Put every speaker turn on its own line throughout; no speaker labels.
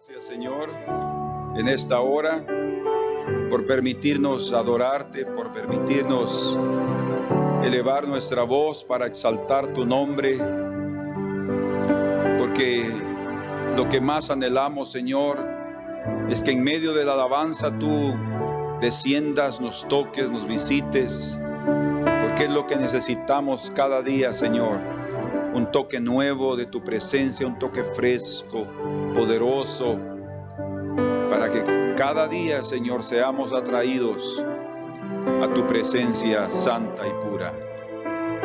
Gracias, Señor, en esta hora, por permitirnos adorarte, por permitirnos elevar nuestra voz para exaltar tu nombre, porque lo que más anhelamos, Señor, es que en medio de la alabanza tú desciendas, nos toques, nos visites, porque es lo que necesitamos cada día, Señor. Un toque nuevo de tu presencia, un toque fresco, poderoso, para que cada día, Señor, seamos atraídos a tu presencia santa y pura.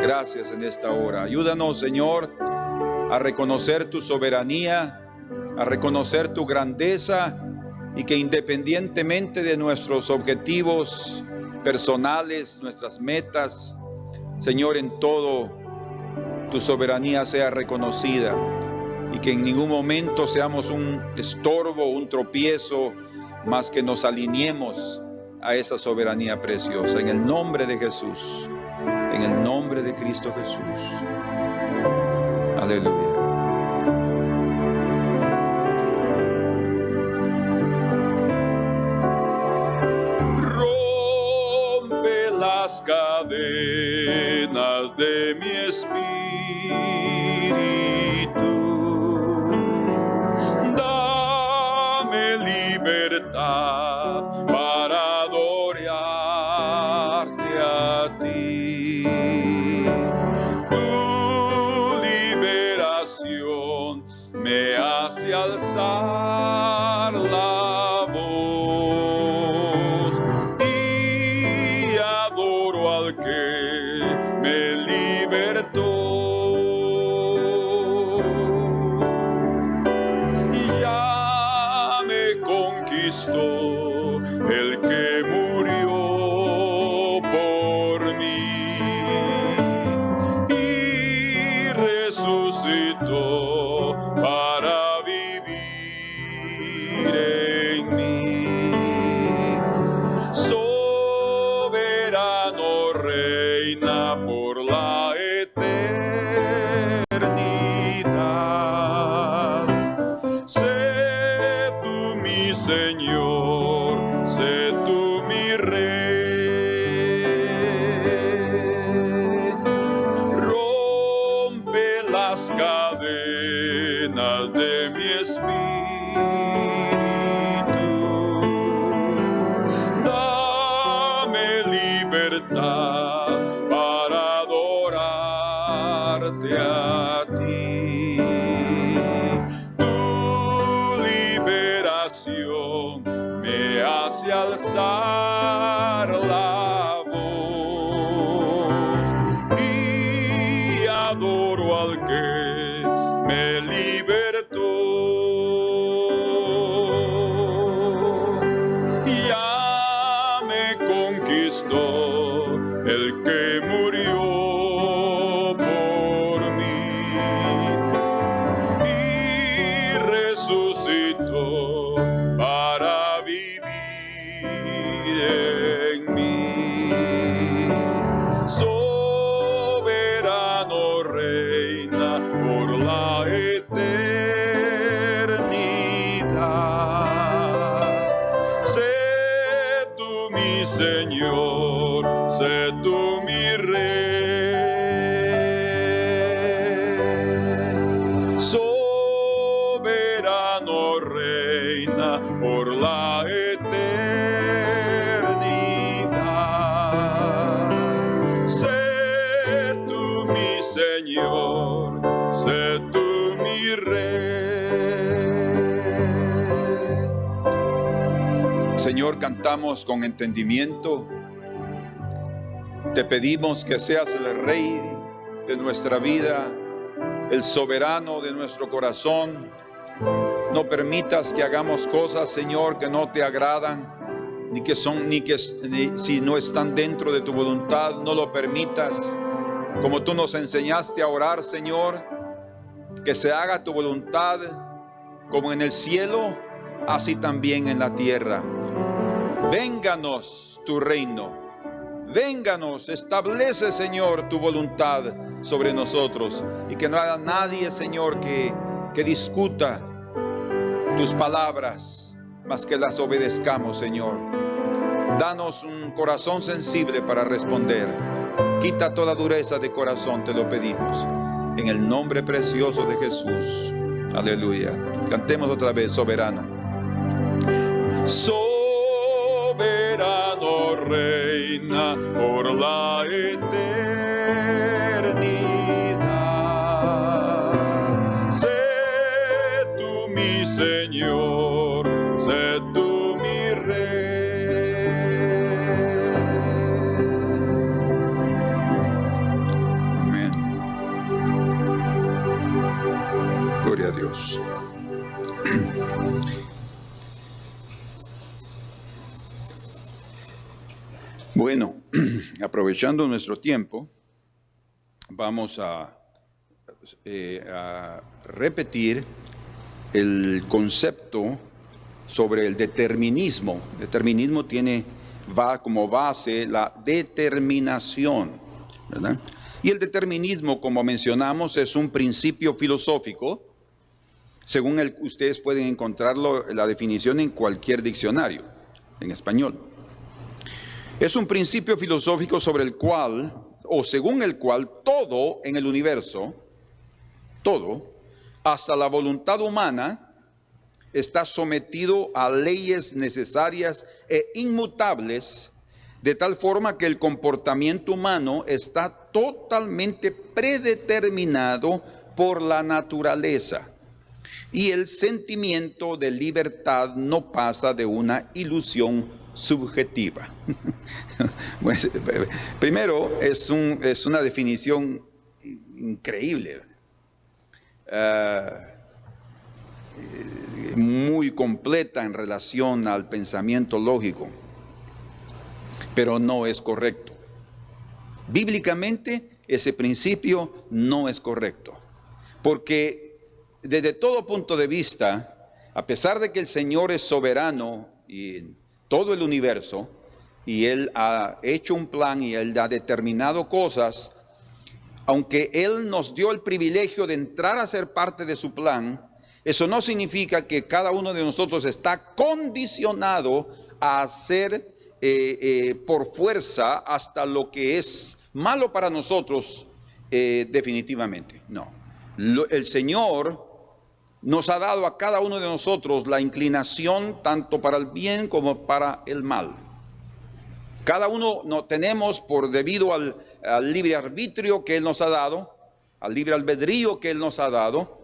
Gracias en esta hora. Ayúdanos, Señor, a reconocer tu soberanía, a reconocer tu grandeza, y que independientemente de nuestros objetivos personales, nuestras metas, Señor, en todo tu soberanía sea reconocida, y que en ningún momento seamos un estorbo, un tropiezo, más que nos alineemos a esa soberanía preciosa. En el nombre de Jesús, en el nombre de Cristo Jesús. Aleluya. Rompe las cadenas de mi espíritu. Dame libertad para adorarte a ti. Tu liberación me hace alzar la voz y adoro al que me libertó. Ya me conquistó el que murió por mí y resucitó para vivir en mí. Soberano reina por la eternidad. Sé tú mi Señor, sé tú mi Rey. Rompe las cadenas de mi espíritu. Dame libertad para adorarte a ti. Tu liberación me hace alzar la voz y adoro al que me libertó. Ya me conquistó el que murió por mí y resucitó para vivir en mí. Soberano reina por la eternidad. Sé tú mi Señor, sé tú mi Rey. Soberano reina por la eternidad. Sé tú mi Señor, sé tú mi Rey. Señor, cantamos con entendimiento. Te pedimos que seas el Rey de nuestra vida, el soberano de nuestro corazón. No permitas que hagamos cosas, Señor, que no te agradan, ni si no están dentro de tu voluntad, no lo permitas. Como tú nos enseñaste a orar, Señor, que se haga tu voluntad como en el cielo, así también en la tierra. Vénganos tu reino. Vénganos, establece, Señor, tu voluntad sobre nosotros, y que no haya nadie, Señor, que discuta tus palabras, mas que las obedezcamos, Señor. Danos un corazón sensible para responder. Quita toda dureza de corazón, te lo pedimos. En el nombre precioso de Jesús. Aleluya. Cantemos otra vez, soberano. Soberano reina por la eternidad. Sé tú mi Señor, sé tú mi Rey. Amén. Gloria a Dios. Bueno, aprovechando nuestro tiempo, vamos a repetir el concepto sobre el determinismo. Determinismo va como base la determinación, ¿verdad? Y el determinismo, como mencionamos, es un principio filosófico, según ustedes pueden encontrarlo, la definición en cualquier diccionario, en español. Es un principio filosófico sobre el cual, o según el cual, todo en el universo, todo, hasta la voluntad humana, está sometido a leyes necesarias e inmutables, de tal forma que el comportamiento humano está totalmente predeterminado por la naturaleza. Y el sentimiento de libertad no pasa de una ilusión subjetiva. Pues, primero, es una definición increíble, muy completa en relación al pensamiento lógico, pero no es correcto. Bíblicamente, ese principio no es correcto, porque desde todo punto de vista, a pesar de que el Señor es soberano y todo el universo, y Él ha hecho un plan y Él ha determinado cosas, aunque Él nos dio el privilegio de entrar a ser parte de su plan, eso no significa que cada uno de nosotros está condicionado a hacer por fuerza hasta lo que es malo para nosotros definitivamente. No, el Señor nos ha dado a cada uno de nosotros la inclinación tanto para el bien como para el mal. Cada uno tenemos, por debido al libre arbitrio que Él nos ha dado, al libre albedrío que Él nos ha dado,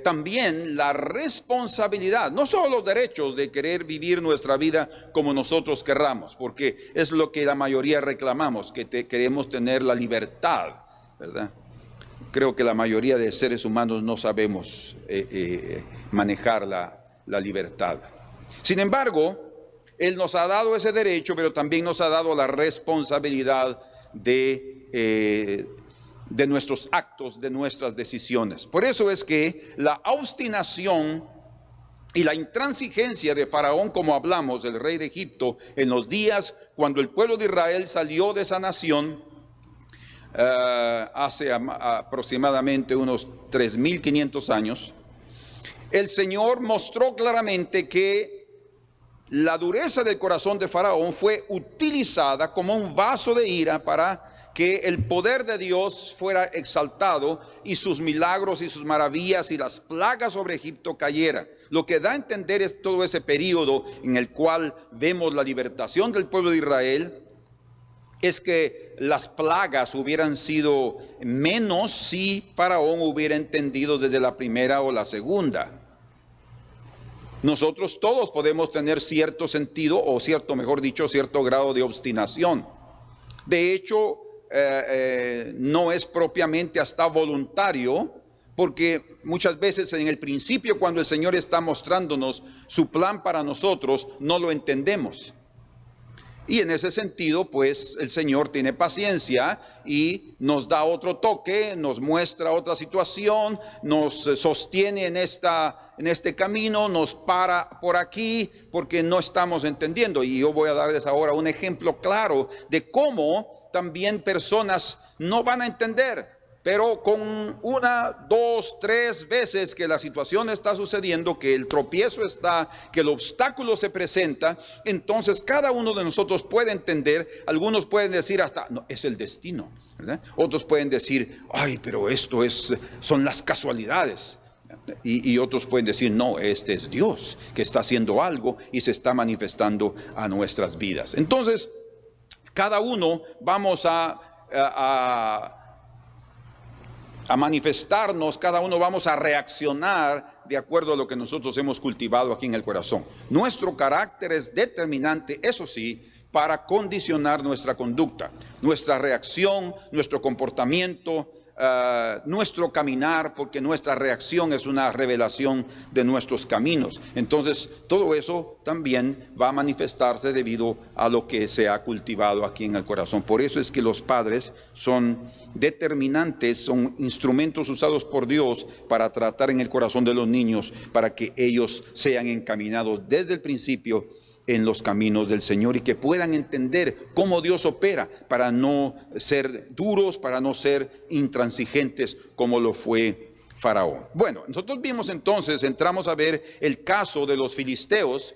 también la responsabilidad, no solo los derechos de querer vivir nuestra vida como nosotros querramos, porque es lo que la mayoría reclamamos, que queremos tener la libertad, ¿verdad? Creo que la mayoría de seres humanos no sabemos manejar la libertad. Sin embargo, Él nos ha dado ese derecho, pero también nos ha dado la responsabilidad de nuestros actos, de nuestras decisiones. Por eso es que la obstinación y la intransigencia de Faraón, como hablamos, del rey de Egipto, en los días cuando el pueblo de Israel salió de esa nación, hace aproximadamente unos 3.500 años, el Señor mostró claramente que la dureza del corazón de Faraón fue utilizada como un vaso de ira para que el poder de Dios fuera exaltado y sus milagros y sus maravillas y las plagas sobre Egipto cayeran. Lo que da a entender es todo ese periodo en el cual vemos la libertación del pueblo de Israel, es que las plagas hubieran sido menos si Faraón hubiera entendido desde la primera o la segunda. Nosotros todos podemos tener cierto sentido, o mejor dicho, cierto grado de obstinación. De hecho, no es propiamente hasta voluntario, porque muchas veces en el principio, cuando el Señor está mostrándonos su plan para nosotros, no lo entendemos. Y en ese sentido, pues el Señor tiene paciencia y nos da otro toque, nos muestra otra situación, nos sostiene en este camino, nos para por aquí porque no estamos entendiendo. Y yo voy a darles ahora un ejemplo claro de cómo también personas no van a entender. Pero con una, dos, tres veces que la situación está sucediendo, que el tropiezo está, que el obstáculo se presenta, entonces cada uno de nosotros puede entender. Algunos pueden decir hasta, no, es el destino, ¿verdad? Otros pueden decir, ay, pero son las casualidades. Y otros pueden decir, no, este es Dios que está haciendo algo y se está manifestando a nuestras vidas. Entonces, cada uno vamos a manifestarnos, cada uno vamos a reaccionar de acuerdo a lo que nosotros hemos cultivado aquí en el corazón. Nuestro carácter es determinante, eso sí, para condicionar nuestra conducta, nuestra reacción, nuestro comportamiento, nuestro caminar, porque nuestra reacción es una revelación de nuestros caminos. Entonces, todo eso también va a manifestarse debido a lo que se ha cultivado aquí en el corazón. Por eso es que los padres son determinantes, son instrumentos usados por Dios para tratar en el corazón de los niños, para que ellos sean encaminados desde el principio en los caminos del Señor y que puedan entender cómo Dios opera, para no ser duros, para no ser intransigentes como lo fue Faraón. Bueno, nosotros vimos entonces, entramos a ver el caso de los filisteos,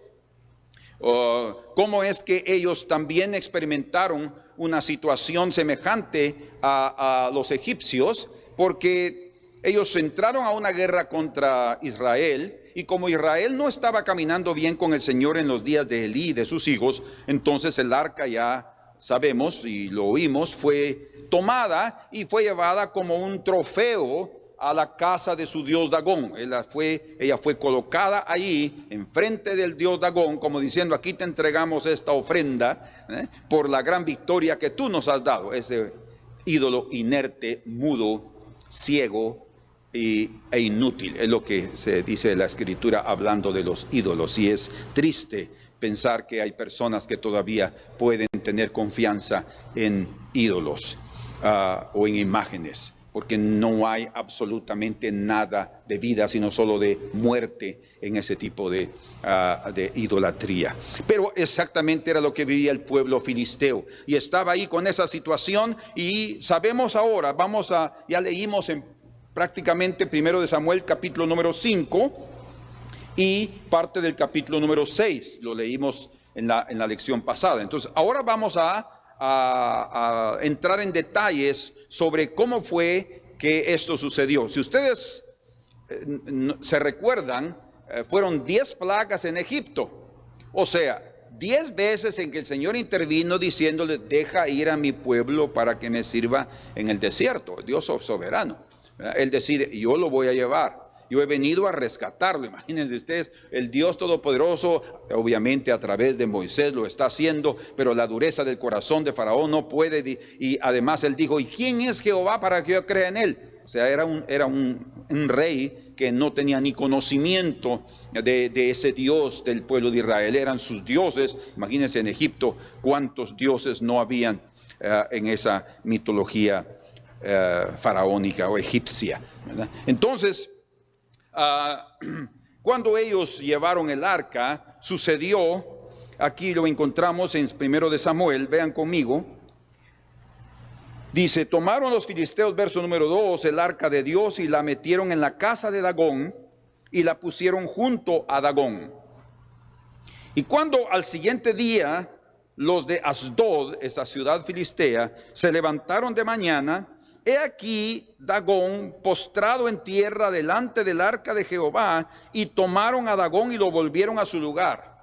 cómo es que ellos también experimentaron una situación semejante a los egipcios, porque ellos entraron a una guerra contra Israel. Y como Israel no estaba caminando bien con el Señor en los días de Elí y de sus hijos, entonces el arca, ya sabemos y lo oímos, fue tomada y fue llevada como un trofeo a la casa de su dios Dagón. Ella fue colocada ahí enfrente del dios Dagón, como diciendo, aquí te entregamos esta ofrenda por la gran victoria que tú nos has dado. Ese ídolo inerte, mudo, ciego e inútil, es lo que se dice en la Escritura hablando de los ídolos. Y es triste pensar que hay personas que todavía pueden tener confianza en ídolos o en imágenes, porque no hay absolutamente nada de vida, sino solo de muerte en ese tipo de idolatría. Pero exactamente era lo que vivía el pueblo filisteo, y estaba ahí con esa situación. Y sabemos ahora, ya leímos en prácticamente 1 de Samuel capítulo número 5 y parte del capítulo número 6, lo leímos en la lección pasada. Entonces ahora vamos a entrar en detalles sobre cómo fue que esto sucedió. Si ustedes se recuerdan, fueron 10 plagas en Egipto, o sea, 10 veces en que el Señor intervino diciéndole, deja ir a mi pueblo para que me sirva en el desierto. Dios soberano. Él decide, yo lo voy a llevar, yo he venido a rescatarlo. Imagínense ustedes, el Dios Todopoderoso, obviamente a través de Moisés lo está haciendo, pero la dureza del corazón de Faraón no puede. Y además él dijo, ¿y quién es Jehová para que yo crea en él? O sea, era un rey que no tenía ni conocimiento de ese Dios del pueblo de Israel. Eran sus dioses. Imagínense en Egipto cuántos dioses no habían en esa mitología faraónica o egipcia, ¿verdad? Entonces, cuando ellos llevaron el arca, sucedió, aquí lo encontramos en 1 de Samuel, vean conmigo, dice, tomaron los filisteos, verso número 2, el arca de Dios y la metieron en la casa de Dagón y la pusieron junto a Dagón. Y cuando al siguiente día los de Asdod, esa ciudad filistea, se levantaron de mañana, he aquí Dagón postrado en tierra delante del arca de Jehová, y tomaron a Dagón y lo volvieron a su lugar.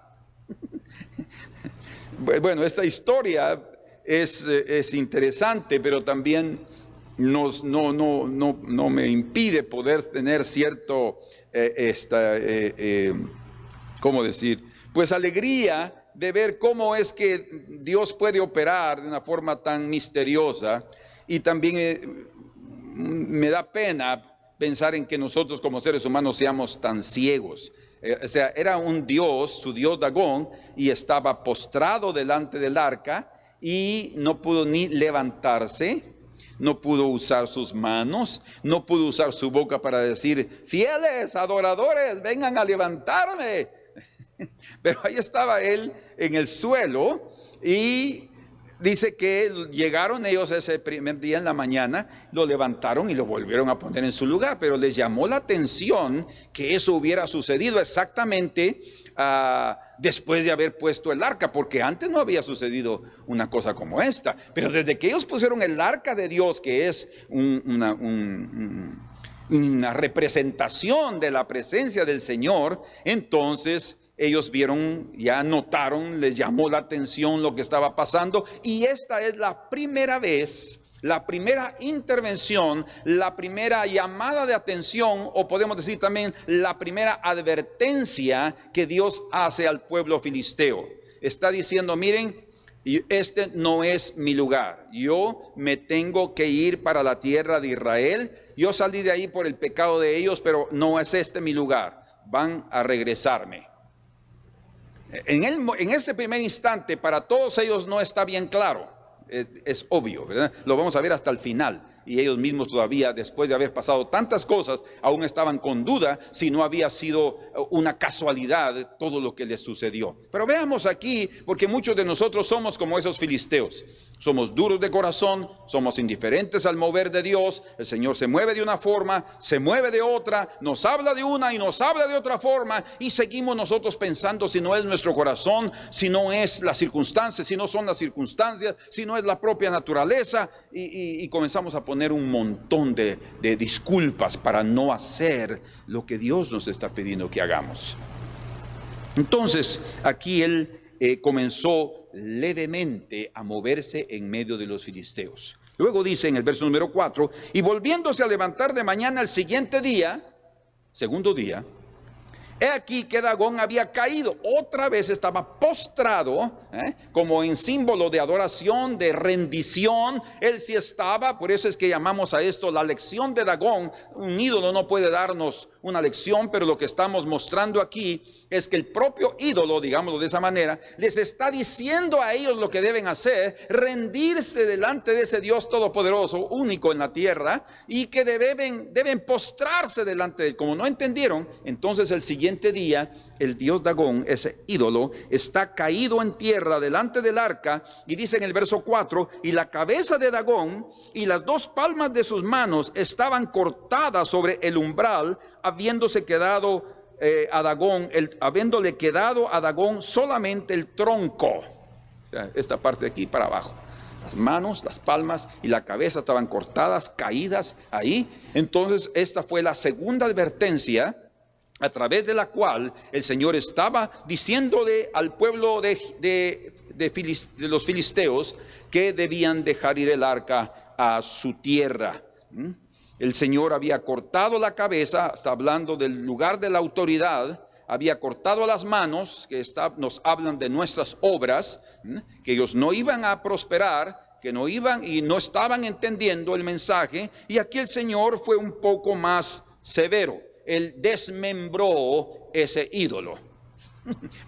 Bueno, esta historia es interesante, pero también no me impide poder tener cierto, ¿cómo decir? Pues alegría de ver cómo es que Dios puede operar de una forma tan misteriosa. Y también me da pena pensar en que nosotros como seres humanos seamos tan ciegos. O sea, era un Dios, su Dios Dagón, y estaba postrado delante del arca y no pudo ni levantarse, no pudo usar sus manos, no pudo usar su boca para decir, fieles adoradores, vengan a levantarme. Pero ahí estaba él en el suelo y Dice que llegaron ellos ese primer día en la mañana, lo levantaron y lo volvieron a poner en su lugar, pero les llamó la atención que eso hubiera sucedido exactamente después de haber puesto el arca, porque antes no había sucedido una cosa como esta. Pero desde que ellos pusieron el arca de Dios, que es una representación de la presencia del Señor, entonces ellos vieron, ya notaron, les llamó la atención lo que estaba pasando, y esta es la primera vez, la primera intervención, la primera llamada de atención, o podemos decir también la primera advertencia que Dios hace al pueblo filisteo. Está diciendo, miren, este no es mi lugar, yo me tengo que ir para la tierra de Israel, yo salí de ahí por el pecado de ellos, pero no es este mi lugar, van a regresarme. En este primer instante para todos ellos no está bien claro, es obvio, ¿verdad? Lo vamos a ver hasta el final, y ellos mismos todavía, después de haber pasado tantas cosas, aún estaban con duda si no había sido una casualidad todo lo que les sucedió. Pero veamos aquí, porque muchos de nosotros somos como esos filisteos. Somos duros de corazón, somos indiferentes al mover de Dios. El Señor se mueve de una forma, se mueve de otra, nos habla de una y nos habla de otra forma, y seguimos nosotros pensando si no es nuestro corazón, si no es las circunstancias, si no son las circunstancias, si no es la propia naturaleza, y comenzamos a poner un montón de disculpas para no hacer lo que Dios nos está pidiendo que hagamos. Entonces aquí él comenzó levemente a moverse en medio de los filisteos. Luego dice en el verso número 4, y volviéndose a levantar de mañana el siguiente día, segundo día, he aquí que Dagón había caído, otra vez estaba postrado, como en símbolo de adoración, de rendición. Él sí estaba, por eso es que llamamos a esto la lección de Dagón. Un ídolo no puede darnos una lección, pero lo que estamos mostrando aquí es que el propio ídolo, digámoslo de esa manera, les está diciendo a ellos lo que deben hacer, rendirse delante de ese Dios todopoderoso, único en la tierra, y que deben postrarse delante de él. Como no entendieron, entonces el siguiente día el dios Dagón, ese ídolo, está caído en tierra delante del arca, y dice en el verso 4, y la cabeza de Dagón y las dos palmas de sus manos estaban cortadas sobre el umbral, habiéndole quedado a Dagón solamente el tronco. O sea, esta parte de aquí para abajo. Las manos, las palmas y la cabeza estaban cortadas, caídas ahí. Entonces esta fue la segunda advertencia a través de la cual el Señor estaba diciéndole al pueblo de los filisteos que debían dejar ir el arca a su tierra. El Señor había cortado la cabeza, está hablando del lugar de la autoridad, había cortado las manos, que nos hablan de nuestras obras, que ellos no iban a prosperar, que no iban y no estaban entendiendo el mensaje, y aquí el Señor fue un poco más severo. Él desmembró ese ídolo.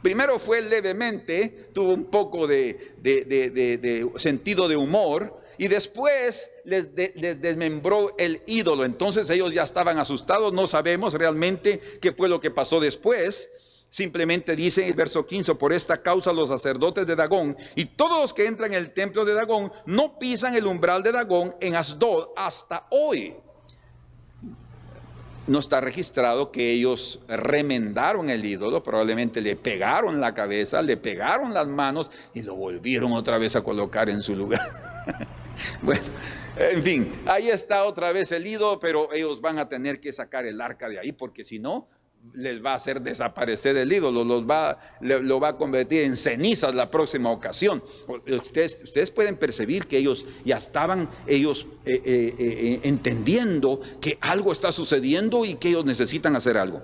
Primero fue levemente, tuvo un poco de sentido de humor, y después les desmembró el ídolo. Entonces ellos ya estaban asustados, no sabemos realmente qué fue lo que pasó después. Simplemente dice en el verso 15, por esta causa los sacerdotes de Dagón y todos los que entran en el templo de Dagón no pisan el umbral de Dagón en Asdod hasta hoy. No está registrado que ellos remendaron el ídolo, probablemente le pegaron la cabeza, le pegaron las manos y lo volvieron otra vez a colocar en su lugar. Bueno, en fin, ahí está otra vez el ídolo, pero ellos van a tener que sacar el arca de ahí, porque si no, les va a hacer desaparecer el ídolo, lo va a convertir en cenizas la próxima ocasión. Ustedes pueden percibir que ellos ya estaban entendiendo que algo está sucediendo y que ellos necesitan hacer algo.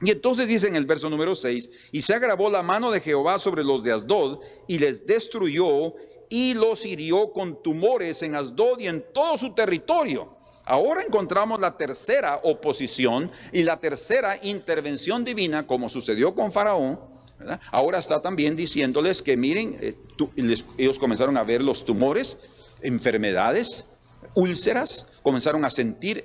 Y entonces dice en el verso número 6, y se agravó la mano de Jehová sobre los de Asdod y les destruyó y los hirió con tumores en Asdod y en todo su territorio. Ahora encontramos la tercera oposición y la tercera intervención divina, como sucedió con Faraón, ¿verdad? Ahora está también diciéndoles que miren, ellos comenzaron a ver los tumores, enfermedades, úlceras, comenzaron a sentir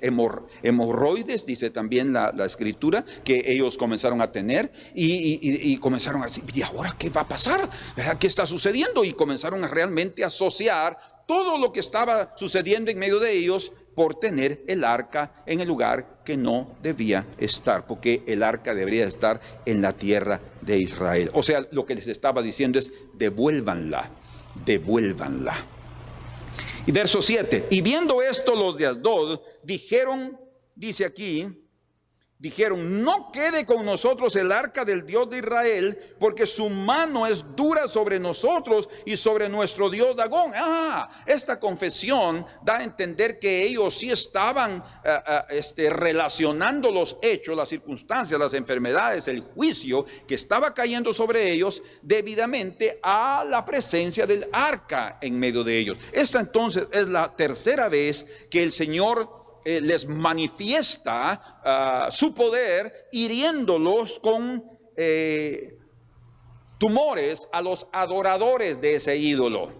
hemorroides, dice también la escritura, que ellos comenzaron a tener y comenzaron a decir, ¿y ahora qué va a pasar? ¿Verdad? ¿Qué está sucediendo? Y comenzaron a realmente asociar todo lo que estaba sucediendo en medio de ellos por tener el arca en el lugar que no debía estar, porque el arca debería estar en la tierra de Israel. O sea, lo que les estaba diciendo es, devuélvanla. Y verso 7, y viendo esto los de Asdod, dijeron, dice aquí, dijeron, no quede con nosotros el arca del Dios de Israel, porque su mano es dura sobre nosotros y sobre nuestro Dios Dagón. Esta confesión da a entender que ellos sí estaban relacionando los hechos, las circunstancias, las enfermedades, el juicio que estaba cayendo sobre ellos debidamente a la presencia del arca en medio de ellos. Esta entonces es la tercera vez que el Señor les manifiesta su poder, hiriéndolos con tumores a los adoradores de ese ídolo.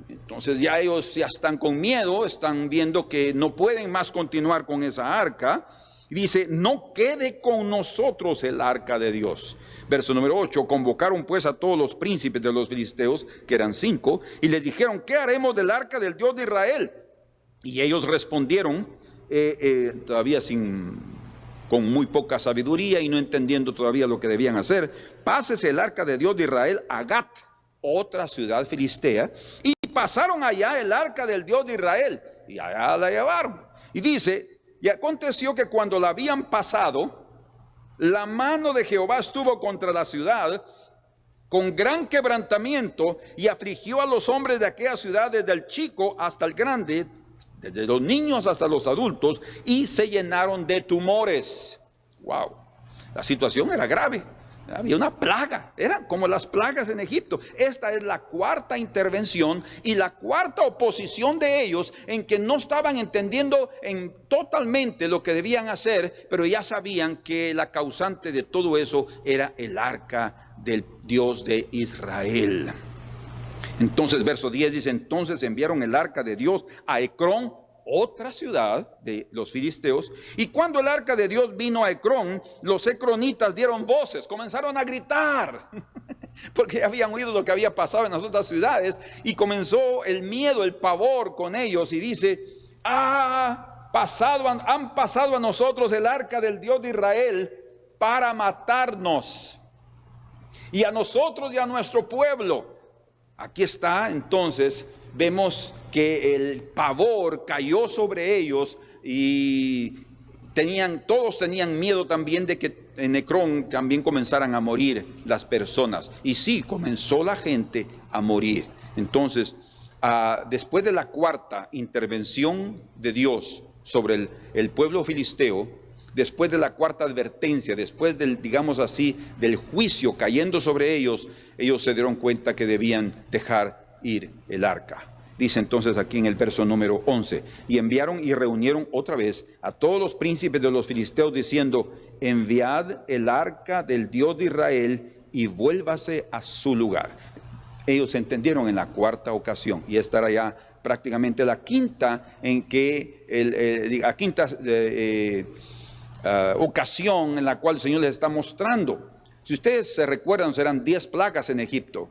Entonces ya ellos ya están con miedo, están viendo que no pueden más continuar con esa arca. Y dice, no quede con nosotros el arca de Dios. Verso número 8, convocaron pues a todos los príncipes de los filisteos, que eran 5, y les dijeron, ¿qué haremos del arca del Dios de Israel? Y ellos respondieron, todavía con muy poca sabiduría y no entendiendo todavía lo que debían hacer, pásese el arca de Dios de Israel a Gat, otra ciudad filistea, y pasaron allá el arca del Dios de Israel, y allá la llevaron. Y dice, y aconteció que cuando la habían pasado, la mano de Jehová estuvo contra la ciudad con gran quebrantamiento, y afligió a los hombres de aquella ciudad, desde el chico hasta el grande, desde los niños hasta los adultos, y se llenaron de tumores. Wow, la situación era grave. Había una plaga, eran como las plagas en Egipto. Esta es la cuarta intervención y la cuarta oposición de ellos, en que no estaban entendiendo totalmente lo que debían hacer, pero ya sabían que la causante de todo eso era el arca del Dios de Israel. Entonces, verso 10 dice, entonces enviaron el arca de Dios a Ecrón, otra ciudad de los filisteos, y cuando el arca de Dios vino a Ecrón, los ecronitas dieron voces, comenzaron a gritar, porque habían oído lo que había pasado en las otras ciudades, y comenzó el miedo, el pavor con ellos, y dice, han pasado a nosotros el arca del Dios de Israel para matarnos, y a nosotros y a nuestro pueblo. Aquí está, entonces, vemos que el pavor cayó sobre ellos y todos tenían miedo también de que en Ecrón también comenzaran a morir las personas. Y sí, comenzó la gente a morir. Entonces, después de la cuarta intervención de Dios sobre el pueblo filisteo, después de la cuarta advertencia, después del, digamos así, del juicio cayendo sobre ellos, ellos se dieron cuenta que debían dejar ir el arca. Dice entonces aquí en el verso número 11, y enviaron y reunieron otra vez a todos los príncipes de los filisteos, diciendo, enviad el arca del Dios de Israel y vuélvase a su lugar. Ellos entendieron en la cuarta ocasión, y esta era ya prácticamente la quinta en que ocasión en la cual el Señor les está mostrando. Si ustedes se recuerdan, eran 10 plagas en Egipto.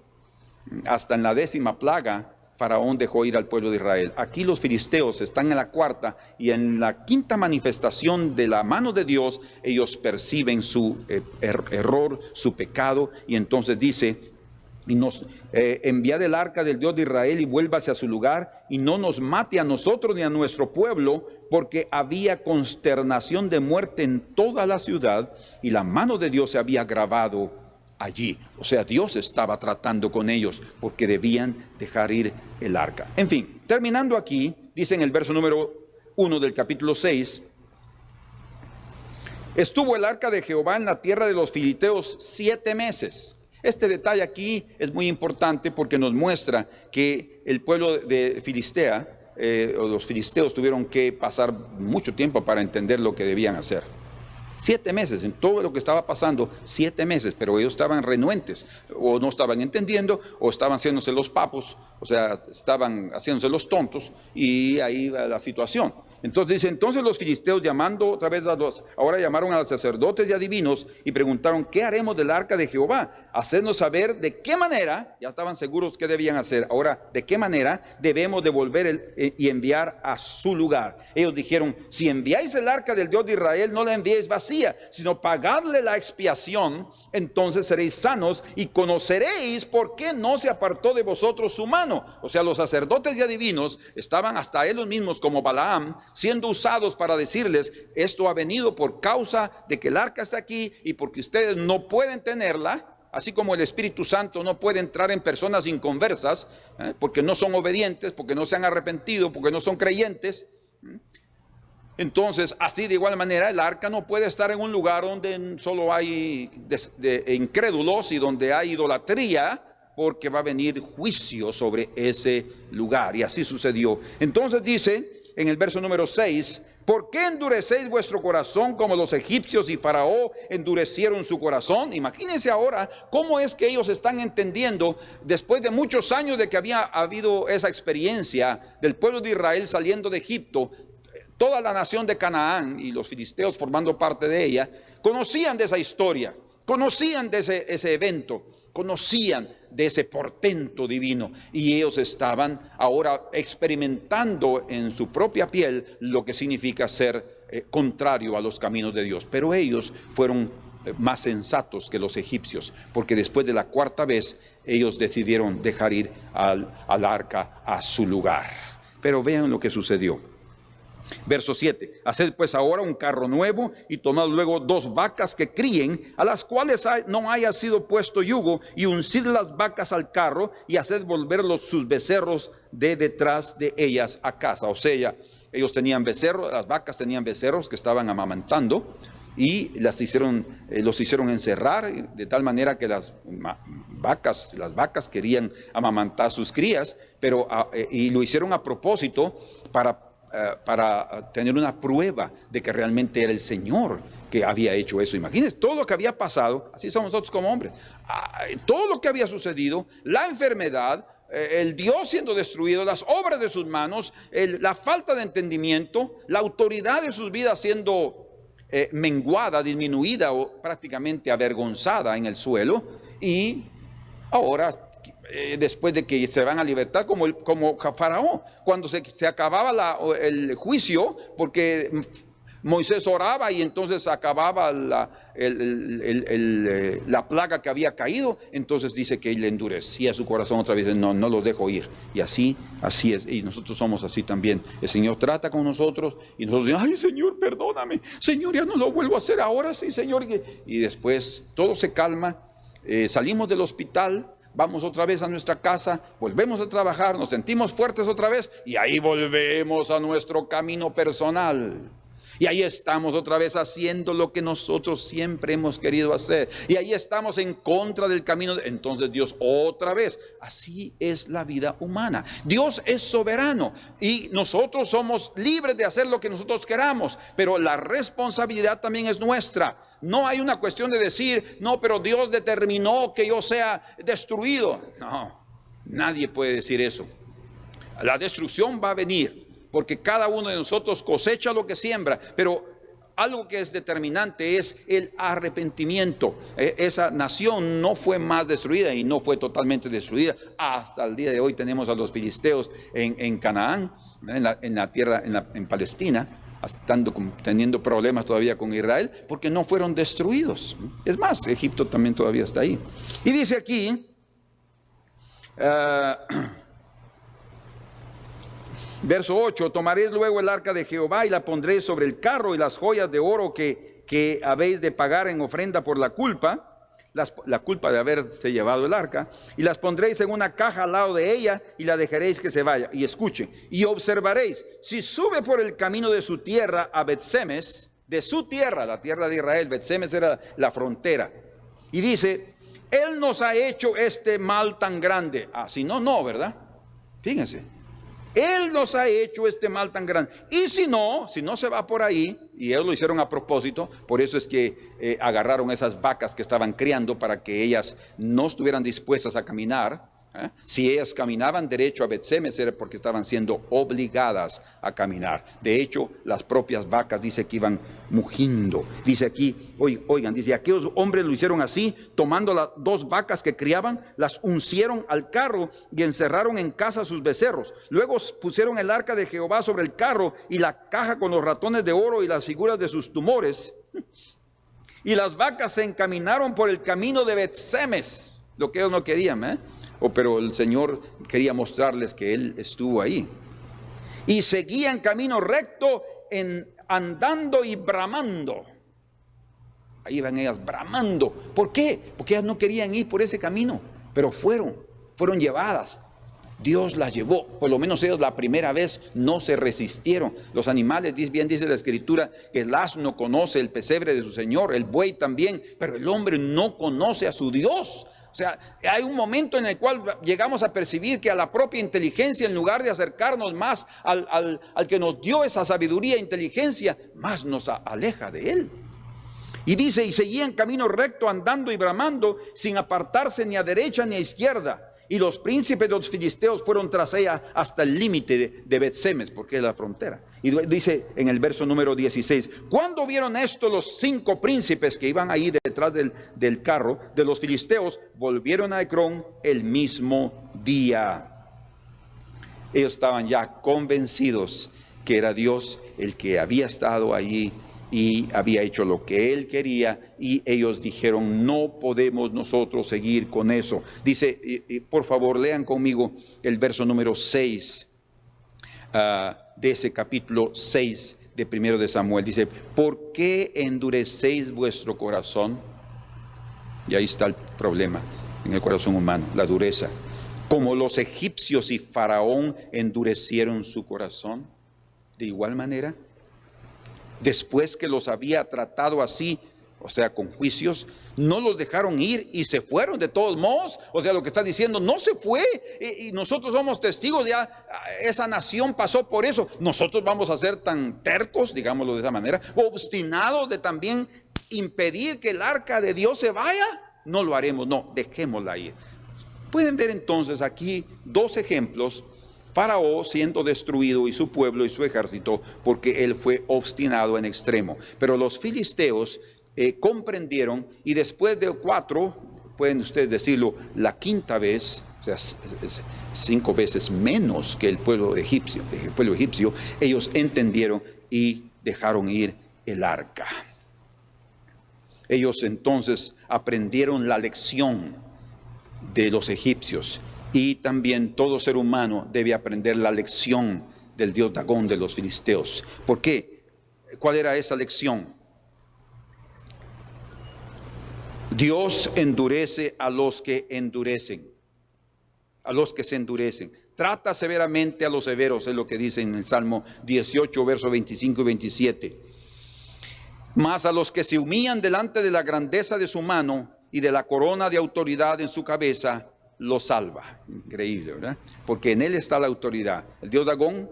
Hasta en la 10ª plaga Faraón dejó ir al pueblo de Israel. Aquí los filisteos están en la cuarta, y en la quinta manifestación de la mano de Dios, ellos perciben su error, su pecado, y entonces dice, enviad el arca del Dios de Israel y vuélvase a su lugar, y no nos mate a nosotros ni a nuestro pueblo, porque había consternación de muerte en toda la ciudad, y la mano de Dios se había agravado allí. O sea, Dios estaba tratando con ellos, porque debían dejar ir el arca. En fin, terminando aquí, dice en el verso número 1 del capítulo 6, estuvo el arca de Jehová en la tierra de los filisteos 7 meses. Este detalle aquí es muy importante porque nos muestra que el pueblo de Filistea, o los filisteos, tuvieron que pasar mucho tiempo para entender lo que debían hacer. 7 meses, en todo lo que estaba pasando, 7 meses, pero ellos estaban renuentes, o no estaban entendiendo, o estaban haciéndose los papos, o sea, estaban haciéndose los tontos, y ahí va la situación. Entonces dice, entonces los filisteos llamando otra vez ahora llamaron a los sacerdotes y adivinos y preguntaron, ¿qué haremos del arca de Jehová? Hacernos saber de qué manera, ya estaban seguros qué debían hacer, ahora de qué manera debemos devolver y enviar a su lugar. Ellos dijeron, si enviáis el arca del Dios de Israel, no la enviéis vacía, sino pagadle la expiación, entonces seréis sanos y conoceréis por qué no se apartó de vosotros su mano. O sea, los sacerdotes y adivinos estaban hasta ellos mismos como Balaam, siendo usados para decirles, esto ha venido por causa de que el arca está aquí y porque ustedes no pueden tenerla, así como el Espíritu Santo no puede entrar en personas inconversas, porque no son obedientes, porque no se han arrepentido, porque no son creyentes. Entonces, así de igual manera, el arca no puede estar en un lugar donde solo hay incrédulos y donde hay idolatría, porque va a venir juicio sobre ese lugar. Y así sucedió. Entonces dice en el verso número 6, ¿por qué endurecéis vuestro corazón como los egipcios y Faraón endurecieron su corazón? Imagínense ahora cómo es que ellos están entendiendo, después de muchos años de que había habido esa experiencia del pueblo de Israel saliendo de Egipto, toda la nación de Canaán y los filisteos formando parte de ella, conocían de esa historia, conocían de ese evento, conocían de ese portento divino, y ellos estaban ahora experimentando en su propia piel lo que significa ser contrario a los caminos de Dios. Pero ellos fueron más sensatos que los egipcios, porque después de la 4ª vez ellos decidieron dejar ir al arca a su lugar. Pero vean lo que sucedió. Verso 7, haced pues ahora un carro nuevo y tomad luego 2 vacas que críen, a las cuales no haya sido puesto yugo, y uncid las vacas al carro y haced volver sus becerros de detrás de ellas a casa. O sea, ellos tenían becerros, las vacas tenían becerros que estaban amamantando y los hicieron encerrar de tal manera que las vacas querían amamantar sus crías, y lo hicieron a propósito para tener una prueba de que realmente era el Señor que había hecho eso. Imagínense todo lo que había pasado. Así somos nosotros como hombres. Todo lo que había sucedido, la enfermedad, el Dios siendo destruido, las obras de sus manos, la falta de entendimiento, la autoridad de sus vidas siendo menguada, disminuida o prácticamente avergonzada en el suelo. Y ahora, después de que se van a libertad, como Faraón, cuando se acababa el juicio, porque Moisés oraba y entonces acababa la plaga que había caído, entonces dice que él endurecía su corazón otra vez, no los dejo ir. Y así es, y nosotros somos así también. El Señor trata con nosotros y nosotros decimos, ay Señor, perdóname, Señor, ya no lo vuelvo a hacer, ahora sí Señor. Y después todo se calma, salimos del hospital, vamos otra vez a nuestra casa, volvemos a trabajar, nos sentimos fuertes otra vez y ahí volvemos a nuestro camino personal. Y ahí estamos otra vez haciendo lo que nosotros siempre hemos querido hacer. Y ahí estamos en contra del camino. Entonces Dios otra vez. Así es la vida humana. Dios es soberano y nosotros somos libres de hacer lo que nosotros queramos. Pero la responsabilidad también es nuestra. No hay una cuestión de decir, no, pero Dios determinó que yo sea destruido. No, nadie puede decir eso. La destrucción va a venir, porque cada uno de nosotros cosecha lo que siembra, pero algo que es determinante es el arrepentimiento. Esa nación no fue más destruida y no fue totalmente destruida. Hasta el día de hoy tenemos a los filisteos en Canaán, en la tierra, en Palestina, teniendo problemas todavía con Israel, porque no fueron destruidos. Es más, Egipto también todavía está ahí. Y dice aquí, verso 8, tomaréis luego el arca de Jehová y la pondréis sobre el carro, y las joyas de oro que habéis de pagar en ofrenda por la culpa de haberse llevado el arca, y las pondréis en una caja al lado de ella, y la dejaréis que se vaya. Y escuchen, y observaréis, si sube por el camino de su tierra a Bet-Semes, de su tierra, la tierra de Israel, Bet-Semes era la frontera, y dice, Él nos ha hecho este mal tan grande. Si no, ¿verdad? Fíjense. Él nos ha hecho este mal tan grande. Y si no se va por ahí, y ellos lo hicieron a propósito, por eso es que agarraron esas vacas que estaban criando para que ellas no estuvieran dispuestas a caminar. Si ellas caminaban derecho a Bet-Semes era porque estaban siendo obligadas a caminar. De hecho, las propias vacas dice que iban mugiendo. Dice aquí, oigan, dice, aquellos hombres lo hicieron así, tomando las 2 vacas que criaban, las uncieron al carro y encerraron en casa sus becerros. Luego pusieron el arca de Jehová sobre el carro y la caja con los ratones de oro y las figuras de sus tumores. Y las vacas se encaminaron por el camino de Bet-Semes, lo que ellos no querían, pero el Señor quería mostrarles que Él estuvo ahí. Y seguían camino recto, andando y bramando. Ahí van ellas bramando. ¿Por qué? Porque ellas no querían ir por ese camino, pero fueron llevadas. Dios las llevó. Por lo menos ellos la primera vez no se resistieron. Los animales, bien dice la Escritura, que el asno conoce el pesebre de su Señor, el buey también, pero el hombre no conoce a su Dios. O sea, hay un momento en el cual llegamos a percibir que a la propia inteligencia, en lugar de acercarnos más al que nos dio esa sabiduría e inteligencia, más nos aleja de Él. Y dice, y seguían camino recto, andando y bramando, sin apartarse ni a derecha ni a izquierda. Y los príncipes de los filisteos fueron tras ella hasta el límite de Bet-Semes, porque es la frontera. Y dice en el verso número 16, cuando vieron esto los 5 príncipes que iban ahí detrás del carro de los filisteos, volvieron a Ecrón el mismo día. Ellos estaban ya convencidos que era Dios el que había estado allí y había hecho lo que Él quería, y ellos dijeron, no podemos nosotros seguir con eso. Dice, por favor, lean conmigo el verso número 6 de ese capítulo 6 de 1 de Samuel. Dice, ¿por qué endurecéis vuestro corazón? Y ahí está el problema en el corazón humano, la dureza. Como los egipcios y Faraón endurecieron su corazón, de igual manera, después que los había tratado así, o sea, con juicios, no los dejaron ir y se fueron de todos modos. O sea, lo que está diciendo, no se fue, y nosotros somos testigos, ya esa nación pasó por eso. Nosotros vamos a ser tan tercos, digámoslo de esa manera, obstinados de también impedir que el arca de Dios se vaya. No lo haremos, no, dejémosla ir. Pueden ver entonces aquí 2 ejemplos. Faraón siendo destruido y su pueblo y su ejército, porque él fue obstinado en extremo. Pero los filisteos comprendieron, y después de 4, pueden ustedes decirlo, la 5ª vez, o sea, 5 veces menos que el pueblo egipcio, ellos entendieron y dejaron ir el arca. Ellos entonces aprendieron la lección de los egipcios. Y también todo ser humano debe aprender la lección del dios Dagón de los filisteos. ¿Por qué? ¿Cuál era esa lección? Dios endurece a los que endurecen, a los que se endurecen. Trata severamente a los severos, es lo que dice en el Salmo 18, versos 25 y 27. Mas a los que se humillan delante de la grandeza de su mano y de la corona de autoridad en su cabeza, lo salva. Increíble, ¿verdad? Porque en Él está la autoridad. El dios Dagón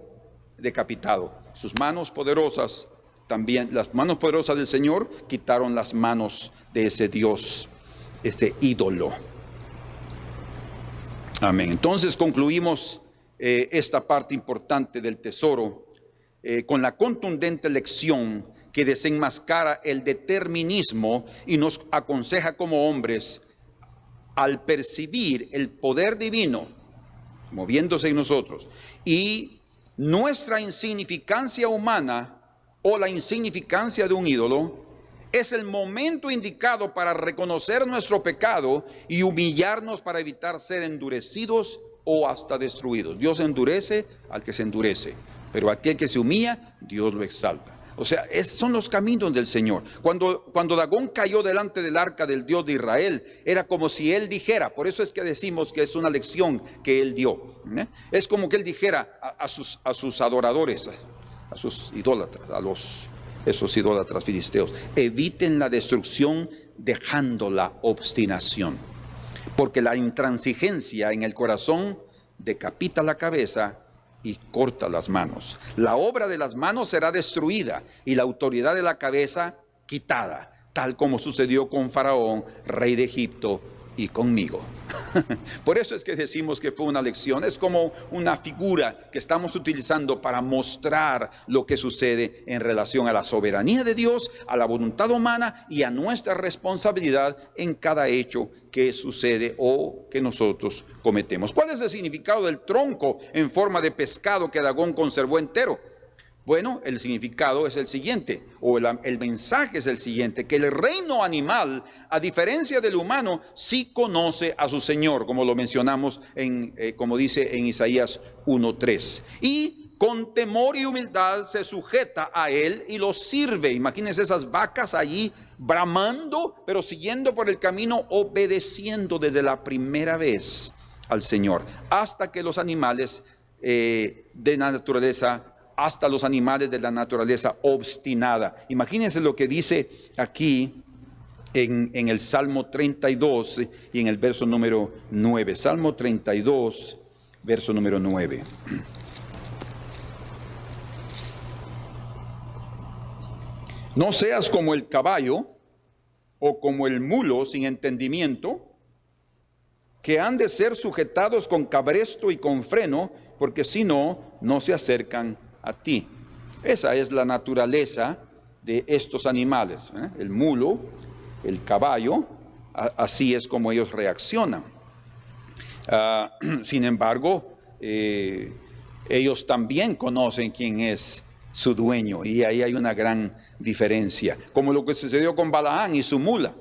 decapitado. Sus manos poderosas, también las manos poderosas del Señor quitaron las manos de ese dios, este ídolo. Amén. Entonces concluimos esta parte importante del tesoro con la contundente lección que desenmascara el determinismo y nos aconseja como hombres, al percibir el poder divino moviéndose en nosotros y nuestra insignificancia humana o la insignificancia de un ídolo, es el momento indicado para reconocer nuestro pecado y humillarnos para evitar ser endurecidos o hasta destruidos. Dios endurece al que se endurece, pero aquel que se humilla, Dios lo exalta. O sea, esos son los caminos del Señor. Cuando Dagón cayó delante del arca del Dios de Israel, era como si él dijera, por eso es que decimos que es una lección que él dio. Es como que él dijera a sus adoradores, a sus idólatras, esos idólatras filisteos, eviten la destrucción dejando la obstinación. Porque la intransigencia en el corazón decapita la cabeza y corta las manos. La obra de las manos será destruida y la autoridad de la cabeza quitada, tal como sucedió con Faraón, rey de Egipto, y conmigo. Por eso es que decimos que fue una lección. Es como una figura que estamos utilizando para mostrar lo que sucede en relación a la soberanía de Dios, a la voluntad humana y a nuestra responsabilidad en cada hecho que sucede o que nosotros cometemos. ¿Cuál es el significado del tronco en forma de pescado que Dagón conservó entero? Bueno, el significado es el siguiente, o el mensaje es el siguiente, que el reino animal, a diferencia del humano, sí conoce a su Señor, como lo mencionamos, como dice en Isaías 1:3. Y con temor y humildad se sujeta a Él y lo sirve. Imagínense esas vacas allí bramando, pero siguiendo por el camino, obedeciendo desde la primera vez al Señor, hasta que los animales de la naturaleza, hasta los animales de la naturaleza obstinada. Imagínense lo que dice aquí en el Salmo 32 y en el verso número 9. Salmo 32, verso número 9. No seas como el caballo o como el mulo sin entendimiento, que han de ser sujetados con cabresto y con freno, porque si no, no se acercan a ti. Esa es la naturaleza de estos animales, el mulo, el caballo, así es como ellos reaccionan. Sin embargo, ellos también conocen quién es su dueño, y ahí hay una gran diferencia, como lo que sucedió con Balaán y su mula.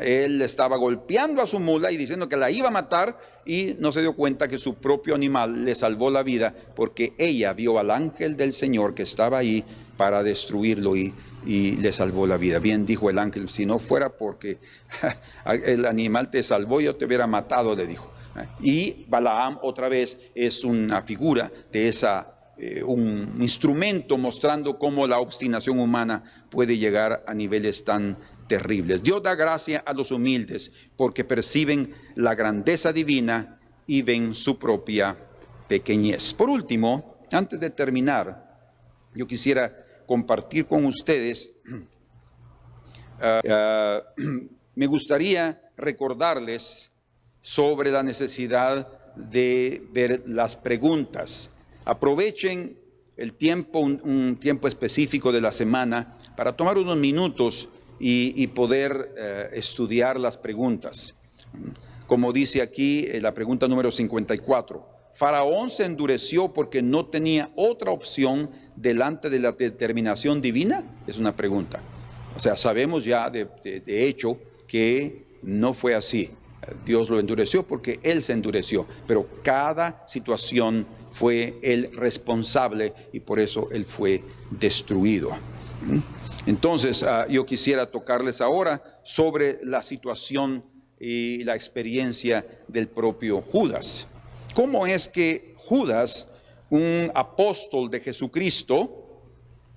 Él estaba golpeando a su mula y diciendo que la iba a matar, y no se dio cuenta que su propio animal le salvó la vida, porque ella vio al ángel del Señor que estaba ahí para destruirlo y le salvó la vida. Bien dijo el ángel: si no fuera porque el animal te salvó, yo te hubiera matado, le dijo. Y Balaam otra vez es una figura de un instrumento mostrando cómo la obstinación humana puede llegar a niveles tan terribles. Dios da gracia a los humildes porque perciben la grandeza divina y ven su propia pequeñez. Por último, antes de terminar, yo quisiera compartir con ustedes, me gustaría recordarles sobre la necesidad de ver las preguntas. Aprovechen el tiempo, un tiempo específico de la semana, para tomar unos minutos y poder estudiar las preguntas. Como dice aquí la pregunta número 54. Faraón se endureció porque no tenía otra opción delante de la determinación divina. Es una pregunta. O sea, sabemos ya de hecho que no fue así. Dios lo endureció porque Él se endureció, pero cada situación fue Él responsable y por eso Él fue destruido. Entonces, yo quisiera tocarles ahora sobre la situación y la experiencia del propio Judas. ¿Cómo es que Judas, un apóstol de Jesucristo,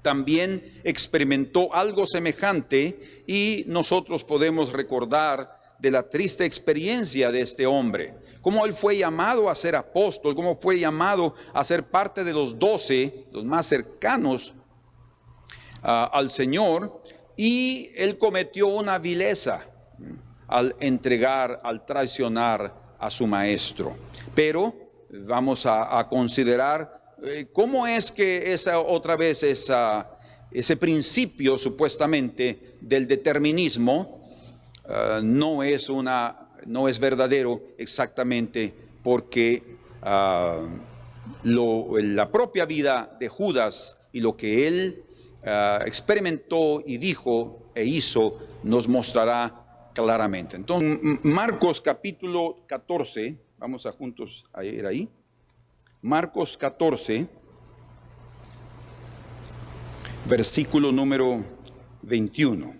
también experimentó algo semejante, y nosotros podemos recordar de la triste experiencia de este hombre? Cómo él fue llamado a ser apóstol, cómo fue llamado a ser parte de los 12, los más cercanos al Señor, y él cometió una vileza al entregar, al traicionar a su maestro. Pero vamos a considerar cómo es que ese principio supuestamente del determinismo no es verdadero, exactamente porque la propia vida de Judas y lo que él experimentó y dijo e hizo nos mostrará claramente. Entonces, Marcos capítulo 14, vamos a juntos a ir ahí. Marcos 14, versículo número 21.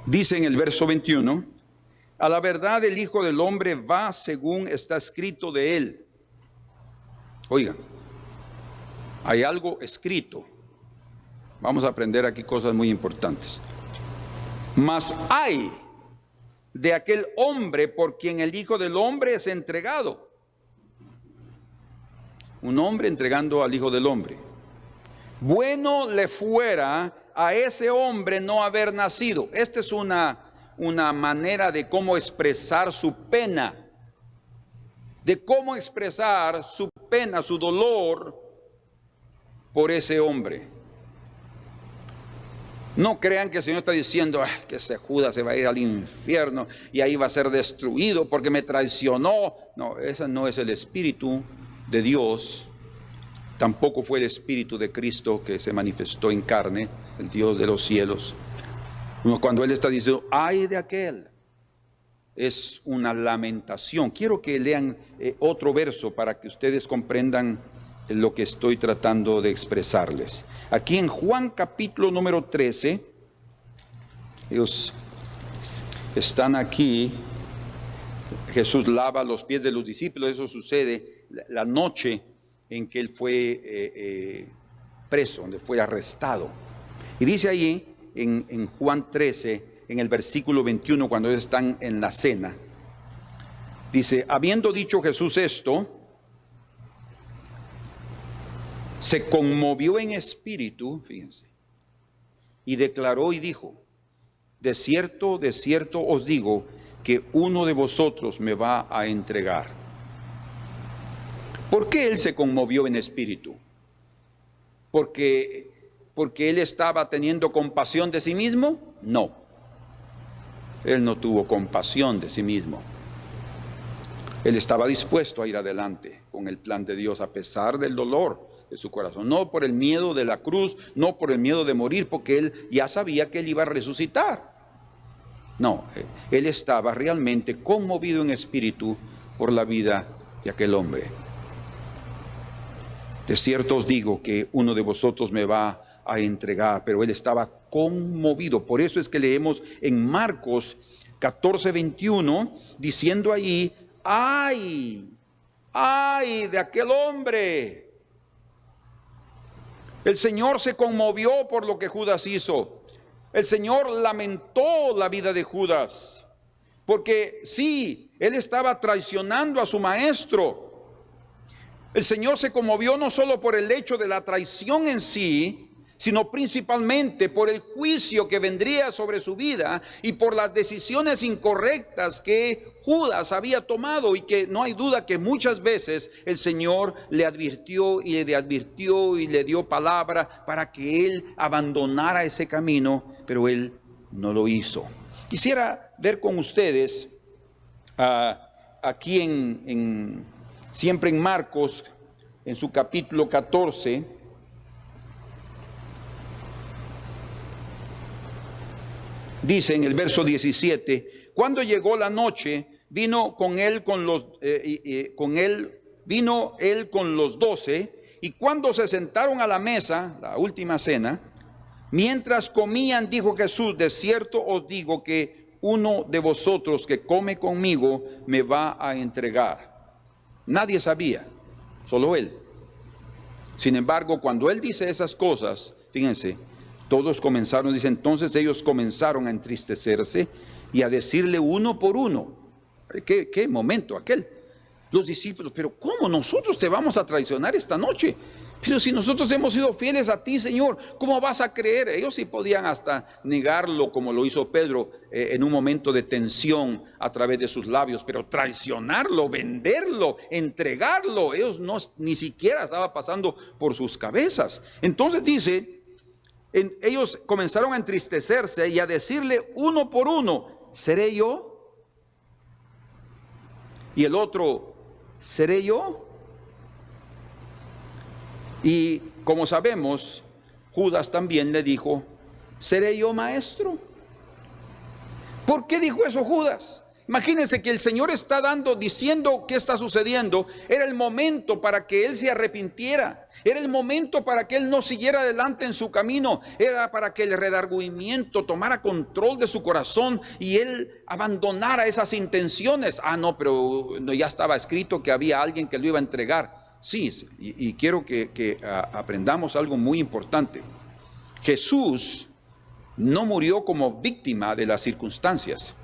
Dice en el verso 21: a la verdad el Hijo del Hombre va según está escrito de él. Oigan, hay algo escrito. Vamos a aprender aquí cosas muy importantes. Mas ay de aquel hombre por quien el Hijo del Hombre es entregado. Un hombre entregando al Hijo del Hombre. Bueno le fuera a ese hombre no haber nacido. Esta es una manera de cómo expresar su pena, de cómo expresar su pena, su dolor por ese hombre. No crean que el Señor está diciendo que ese Judas se va a ir al infierno y ahí va a ser destruido porque me traicionó. No, ese no es el espíritu de Dios. Tampoco fue el espíritu de Cristo que se manifestó en carne, el Dios de los cielos. Cuando Él está diciendo, ay de aquel, es una lamentación. Quiero que lean otro verso para que ustedes comprendan lo que estoy tratando de expresarles. Aquí en Juan capítulo número 13, ellos están aquí, Jesús lava los pies de los discípulos. Eso sucede la noche en que Él fue preso, donde fue arrestado. Y dice allí en Juan 13, en el versículo 21, cuando ellos están en la cena, dice, habiendo dicho Jesús esto, se conmovió en espíritu, fíjense, y declaró y dijo, de cierto os digo, que uno de vosotros me va a entregar. ¿Por qué Él se conmovió en espíritu? ¿Porque Él estaba teniendo compasión de sí mismo? No, Él no tuvo compasión de sí mismo. Él estaba dispuesto a ir adelante con el plan de Dios a pesar del dolor de su corazón, no por el miedo de la cruz, no por el miedo de morir, porque Él ya sabía que Él iba a resucitar. No, Él estaba realmente conmovido en espíritu por la vida de aquel hombre. De cierto os digo que uno de vosotros me va a entregar, pero Él estaba conmovido. Por eso es que leemos en Marcos 14:21, diciendo allí, ay de aquel hombre. El Señor se conmovió por lo que Judas hizo. El Señor lamentó la vida de Judas, porque sí, él estaba traicionando a su maestro. El Señor se conmovió no solo por el hecho de la traición en sí, sino principalmente por el juicio que vendría sobre su vida y por las decisiones incorrectas que Judas había tomado, y que no hay duda que muchas veces el Señor le advirtió y le dio palabra para que él abandonara ese camino, pero él no lo hizo. Quisiera ver con ustedes aquí siempre en Marcos, en su capítulo 14, dice en el verso 17, cuando llegó la noche, vino él con los 12, y cuando se sentaron a la mesa, la última cena, mientras comían, dijo Jesús, de cierto os digo que uno de vosotros que come conmigo me va a entregar. Nadie sabía, solo Él. Sin embargo, cuando Él dice esas cosas, fíjense, todos comenzaron, dice, entonces ellos comenzaron a entristecerse y a decirle uno por uno. ¿Qué momento aquel? Los discípulos, pero ¿cómo nosotros te vamos a traicionar esta noche? Pero si nosotros hemos sido fieles a ti, Señor, ¿cómo vas a creer? Ellos sí podían hasta negarlo, como lo hizo Pedro en un momento de tensión a través de sus labios, pero traicionarlo, venderlo, entregarlo, ellos ni siquiera estaba pasando por sus cabezas. Entonces dice, ellos comenzaron a entristecerse y a decirle uno por uno, ¿seré yo? Y el otro, ¿seré yo? Y como sabemos, Judas también le dijo, ¿seré yo, maestro? ¿Por qué dijo eso Judas? Imagínense que el Señor está diciendo qué está sucediendo. Era el momento para que él se arrepintiera. Era el momento para que él no siguiera adelante en su camino. Era para que el redargüimiento tomara control de su corazón y él abandonara esas intenciones. No, pero ya estaba escrito que había alguien que lo iba a entregar. Sí, y quiero que aprendamos algo muy importante. Jesús no murió como víctima de las circunstancias.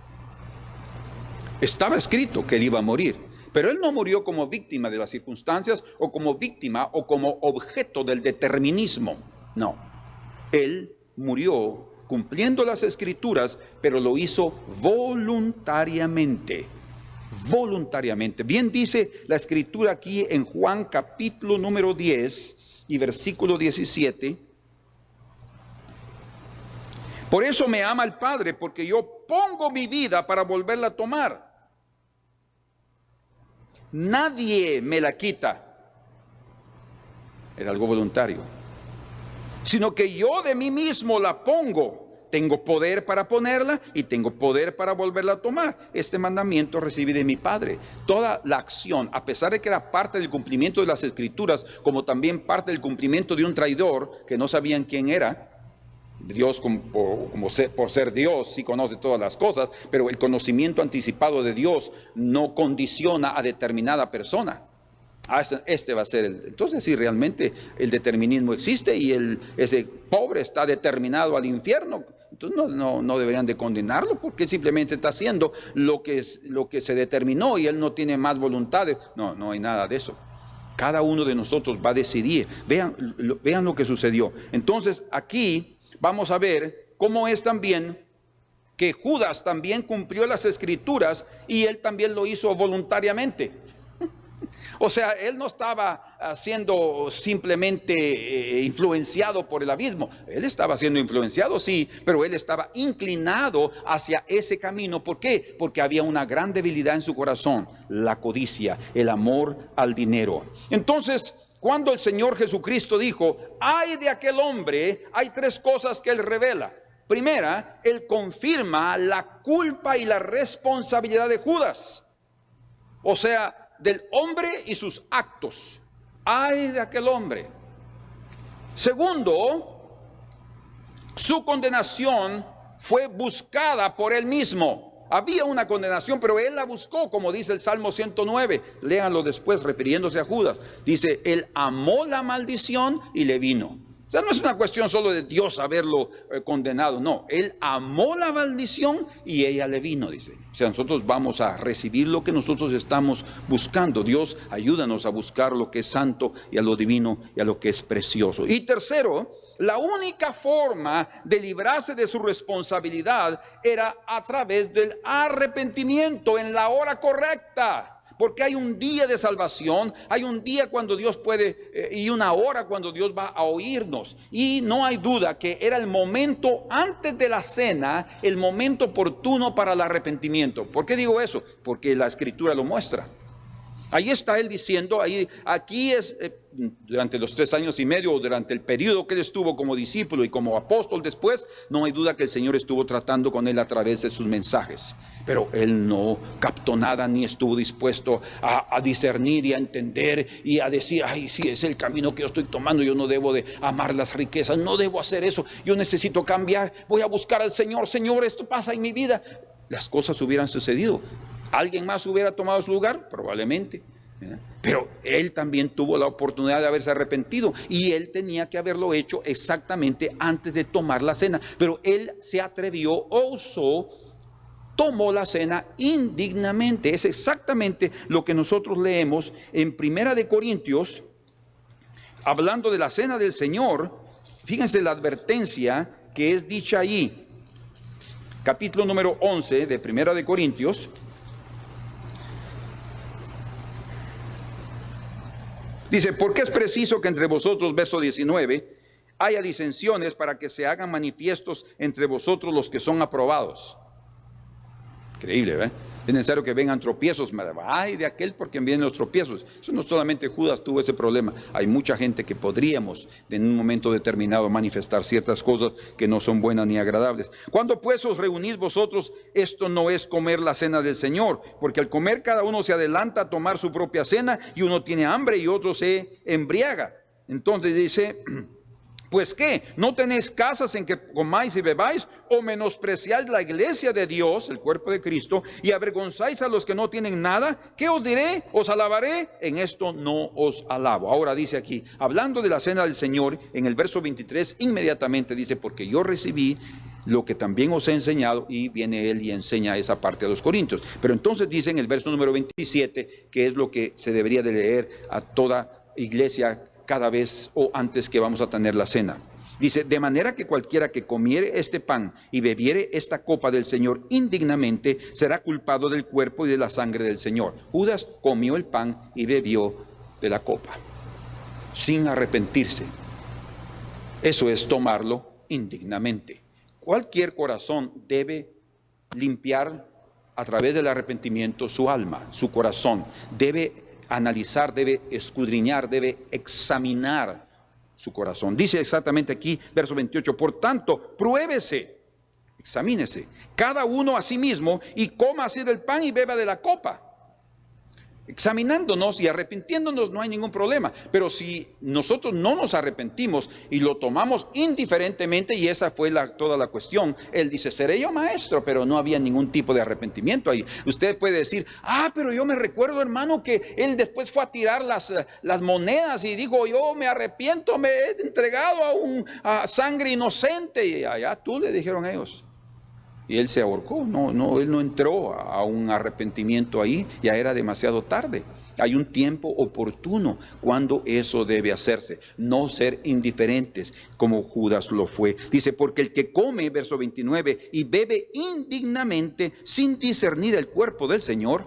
Estaba escrito que él iba a morir, pero él no murió como víctima de las circunstancias o como víctima o como objeto del determinismo. No, él murió cumpliendo las escrituras, pero lo hizo voluntariamente. Voluntariamente. Bien dice la escritura aquí en Juan capítulo número 10 y versículo 17. Por eso me ama el Padre, porque yo pongo mi vida para volverla a tomar. Nadie me la quita. Era algo voluntario. Sino que yo de mí mismo la pongo. Tengo poder para ponerla y tengo poder para volverla a tomar. Este mandamiento recibí de mi Padre. Toda la acción, a pesar de que era parte del cumplimiento de las Escrituras, como también parte del cumplimiento de un traidor que no sabían quién era. Dios, por ser Dios, sí conoce todas las cosas, pero el conocimiento anticipado de Dios no condiciona a determinada persona. Este va a ser entonces sí, realmente el determinismo existe y ese pobre está determinado al infierno. Entonces no deberían de condenarlo, porque simplemente está haciendo lo que se determinó y él no tiene más voluntad. No hay nada de eso. Cada uno de nosotros va a decidir. Vean lo que sucedió. Entonces aquí vamos a ver cómo es también que Judas también cumplió las escrituras y él también lo hizo voluntariamente. O sea, él no estaba siendo simplemente influenciado por el abismo. Él estaba siendo influenciado, sí, pero él estaba inclinado hacia ese camino. ¿Por qué? Porque había una gran debilidad en su corazón: la codicia, el amor al dinero. Entonces, cuando el Señor Jesucristo dijo, ay de aquel hombre, hay tres cosas que él revela. Primera, él confirma la culpa y la responsabilidad de Judas. O sea, del hombre y sus actos. Ay de aquel hombre. Segundo, su condenación fue buscada por él mismo. Había una condenación, pero él la buscó, como dice el Salmo 109. Léanlo después, refiriéndose a Judas. Dice, él amó la maldición y le vino. O sea, no es una cuestión solo de Dios haberlo condenado. No, él amó la maldición y ella le vino, dice. O sea, nosotros vamos a recibir lo que nosotros estamos buscando. Dios, ayúdanos a buscar lo que es santo y a lo divino y a lo que es precioso. Y tercero, la única forma de librarse de su responsabilidad era a través del arrepentimiento en la hora correcta. Porque hay un día de salvación, hay un día cuando Dios puede y una hora cuando Dios va a oírnos. Y no hay duda que era el momento antes de la cena, el momento oportuno para el arrepentimiento. ¿Por qué digo eso? Porque la Escritura lo muestra. Ahí está él diciendo, aquí es durante los 3 años y medio, durante el periodo que él estuvo como discípulo y como apóstol después, no hay duda que el Señor estuvo tratando con él a través de sus mensajes. Pero él no captó nada, ni estuvo dispuesto a discernir y a entender y a decir, ay, sí, es el camino que yo estoy tomando, yo no debo de amar las riquezas, no debo hacer eso, yo necesito cambiar, voy a buscar al Señor, Señor, esto pasa en mi vida. Las cosas hubieran sucedido. ¿Alguien más hubiera tomado su lugar? Probablemente. Pero él también tuvo la oportunidad de haberse arrepentido y él tenía que haberlo hecho exactamente antes de tomar la cena. Pero él se atrevió, osó, tomó la cena indignamente. Es exactamente lo que nosotros leemos en 1 Corintios, hablando de la cena del Señor. Fíjense la advertencia que es dicha allí. Capítulo número 11 de 1 Corintios. Dice, porque es preciso que entre vosotros, verso 19, haya disensiones para que se hagan manifiestos entre vosotros los que son aprobados. Increíble, ¿verdad? Es necesario que vengan tropiezos. Ay de aquel por quien vienen los tropiezos. Eso no solamente Judas tuvo ese problema. Hay mucha gente que podríamos en un momento determinado manifestar ciertas cosas que no son buenas ni agradables. Cuando pues os reunís vosotros, esto no es comer la cena del Señor, porque al comer cada uno se adelanta a tomar su propia cena, y uno tiene hambre y otro se embriaga. Entonces dice, pues ¿qué? ¿No tenéis casas en que comáis y bebáis? ¿O menospreciáis la iglesia de Dios, el cuerpo de Cristo, y avergonzáis a los que no tienen nada? ¿Qué os diré? ¿Os alabaré? En esto no os alabo. Ahora dice aquí, hablando de la cena del Señor, en el verso 23, inmediatamente dice, porque yo recibí lo que también os he enseñado, y viene él y enseña esa parte a los corintios. Pero entonces dice en el verso número 27, que es lo que se debería de leer a toda iglesia cada vez o antes que vamos a tener la cena. Dice, de manera que cualquiera que comiere este pan y bebiere esta copa del Señor indignamente, será culpado del cuerpo y de la sangre del Señor. Judas comió el pan y bebió de la copa, sin arrepentirse. Eso es tomarlo indignamente. Cualquier corazón debe limpiar a través del arrepentimiento su alma, su corazón. Debe analizar, debe escudriñar, debe examinar su corazón. Dice exactamente aquí, verso 28, por tanto, pruébese, examínese, cada uno a sí mismo, y coma así del pan y beba de la copa. Examinándonos y arrepintiéndonos no hay ningún problema, pero si nosotros no nos arrepentimos y lo tomamos indiferentemente, y esa fue toda la cuestión, él dice, seré yo maestro, pero no había ningún tipo de arrepentimiento ahí. Usted puede decir, pero yo me recuerdo, hermano, que él después fue a tirar las monedas y dijo, yo me arrepiento, me he entregado a sangre inocente, y allá tú, le dijeron ellos. Y él se ahorcó. No, él no entró a un arrepentimiento ahí, ya era demasiado tarde. Hay un tiempo oportuno cuando eso debe hacerse, no ser indiferentes como Judas lo fue. Dice, porque el que come, verso 29, y bebe indignamente sin discernir el cuerpo del Señor,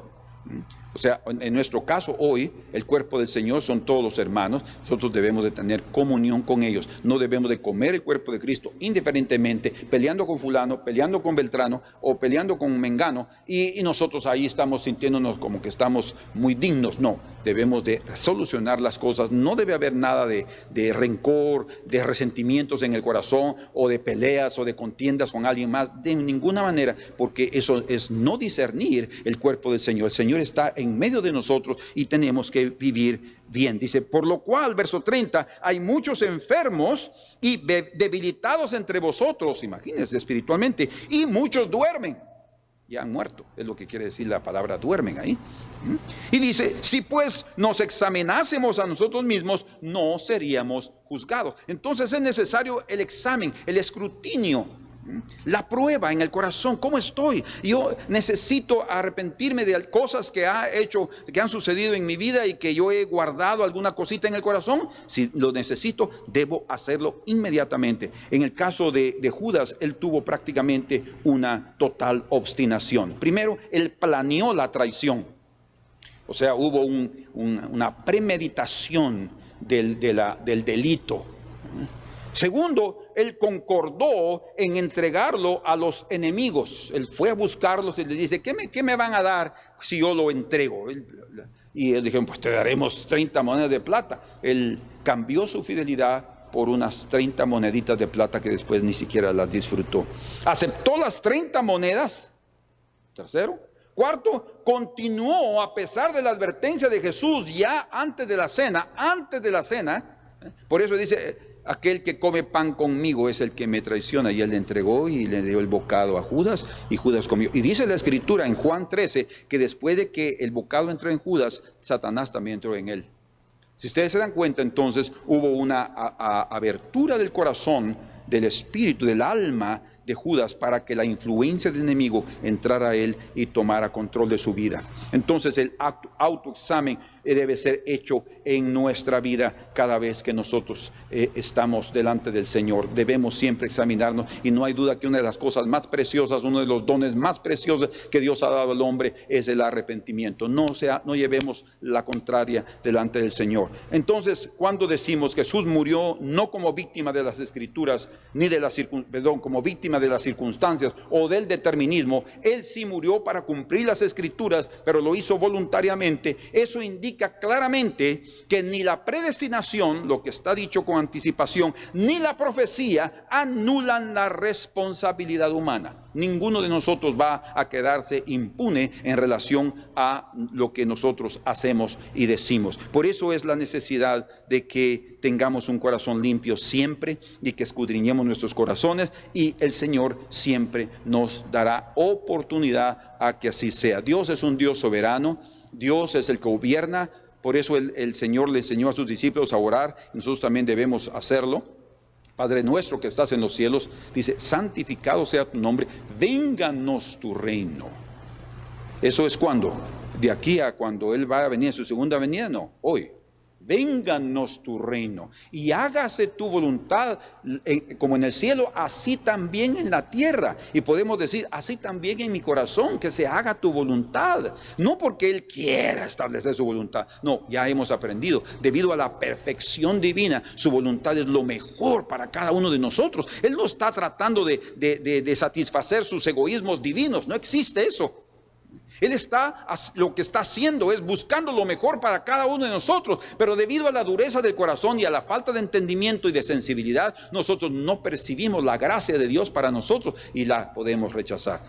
o sea, en nuestro caso hoy, el cuerpo del Señor son todos los hermanos. Nosotros debemos de tener comunión con ellos. No debemos de comer el cuerpo de Cristo indiferentemente, peleando con fulano, peleando con Beltrano o peleando con Mengano, y nosotros ahí estamos sintiéndonos como que estamos muy dignos. No, debemos de solucionar las cosas. No debe haber nada de rencor, de resentimientos en el corazón, o de peleas o de contiendas con alguien más, de ninguna manera, porque eso es no discernir el cuerpo del Señor. El Señor está en medio de nosotros y tenemos que vivir bien. Dice, por lo cual, verso 30, hay muchos enfermos y debilitados entre vosotros, imagínense espiritualmente, y muchos duermen. Ya han muerto, es lo que quiere decir la palabra duermen ahí. Y dice, si pues nos examinásemos a nosotros mismos, no seríamos juzgados. Entonces es necesario el examen, el escrutinio, la prueba en el corazón. ¿Cómo estoy? Yo necesito arrepentirme de cosas que que han sucedido en mi vida y que yo he guardado alguna cosita en el corazón. Si lo necesito, debo hacerlo inmediatamente. En el caso de Judas, él tuvo prácticamente una total obstinación. Primero, él planeó la traición. O sea, hubo una premeditación del delito. Segundo, él concordó en entregarlo a los enemigos. Él fue a buscarlos y les dice, ¿qué me van a dar si yo lo entrego? Y él dijo, pues te daremos 30 monedas de plata. Él cambió su fidelidad por unas 30 moneditas de plata que después ni siquiera las disfrutó. Aceptó las 30 monedas. Tercero. Cuarto, continuó a pesar de la advertencia de Jesús ya antes de la cena. Por eso dice, aquel que come pan conmigo es el que me traiciona. Y él le entregó y le dio el bocado a Judas, y Judas comió. Y dice la escritura en Juan 13 que después de que el bocado entró en Judas, Satanás también entró en él. Si ustedes se dan cuenta, entonces hubo una abertura del corazón, del espíritu, del alma de Judas, para que la influencia del enemigo entrara a él y tomara control de su vida. Entonces el autoexamen debe ser hecho en nuestra vida cada vez que nosotros estamos delante del Señor. Debemos siempre examinarnos, y no hay duda que una de las cosas más preciosas, uno de los dones más preciosos que Dios ha dado al hombre es el arrepentimiento. No llevemos la contraria delante del Señor. Entonces, cuando decimos que Jesús murió no como víctima de las escrituras, ni de como víctima de las circunstancias o del determinismo, Él sí murió para cumplir las escrituras, pero lo hizo voluntariamente. Eso indica claramente que ni la predestinación, lo que está dicho con anticipación, ni la profecía anulan la responsabilidad humana. Ninguno de nosotros va a quedarse impune en relación a lo que nosotros hacemos y decimos. Por eso es la necesidad de que tengamos un corazón limpio siempre, y que escudriñemos nuestros corazones, y el Señor siempre nos dará oportunidad a que así sea. Dios es un Dios soberano. Dios es el que gobierna. Por eso el Señor le enseñó a sus discípulos a orar, y nosotros también debemos hacerlo. Padre nuestro que estás en los cielos, dice, santificado sea tu nombre, vénganos tu reino. Eso es cuando, de aquí a cuando Él va a venir en su segunda venida, no, hoy. Vénganos tu reino y hágase tu voluntad como en el cielo, así también en la tierra. Y podemos decir, así también en mi corazón, que se haga tu voluntad. No porque Él quiera establecer su voluntad. No, ya hemos aprendido, debido a la perfección divina, su voluntad es lo mejor para cada uno de nosotros. Él no está tratando de satisfacer sus egoísmos divinos, no existe eso. Él lo que está haciendo es buscando lo mejor para cada uno de nosotros, pero debido a la dureza del corazón y a la falta de entendimiento y de sensibilidad, nosotros no percibimos la gracia de Dios para nosotros y la podemos rechazar.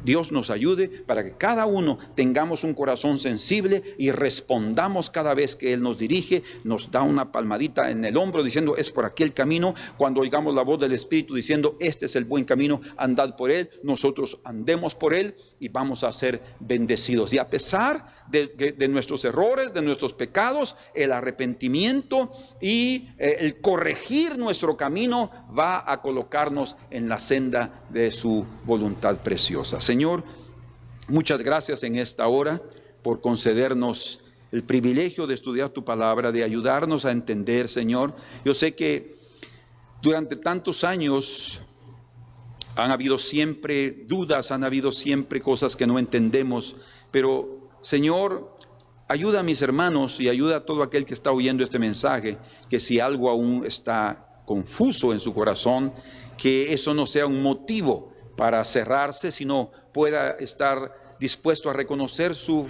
Dios nos ayude para que cada uno tengamos un corazón sensible y respondamos cada vez que Él nos dirige, nos da una palmadita en el hombro diciendo, es por aquí el camino. Cuando oigamos la voz del Espíritu diciendo, este es el buen camino, andad por él, nosotros andemos por él y vamos a ser bendecidos. Y a pesar de nuestros errores, de nuestros pecados, el arrepentimiento y el corregir nuestro camino va a colocarnos en la senda de su voluntad preciosa. Señor, muchas gracias en esta hora por concedernos el privilegio de estudiar tu palabra, de ayudarnos a entender, Señor. Yo sé que durante tantos años han habido siempre dudas, han habido siempre cosas que no entendemos, pero Señor, ayuda a mis hermanos y ayuda a todo aquel que está oyendo este mensaje, que si algo aún está confuso en su corazón, que eso no sea un motivo para cerrarse, sino pueda estar dispuesto a reconocer su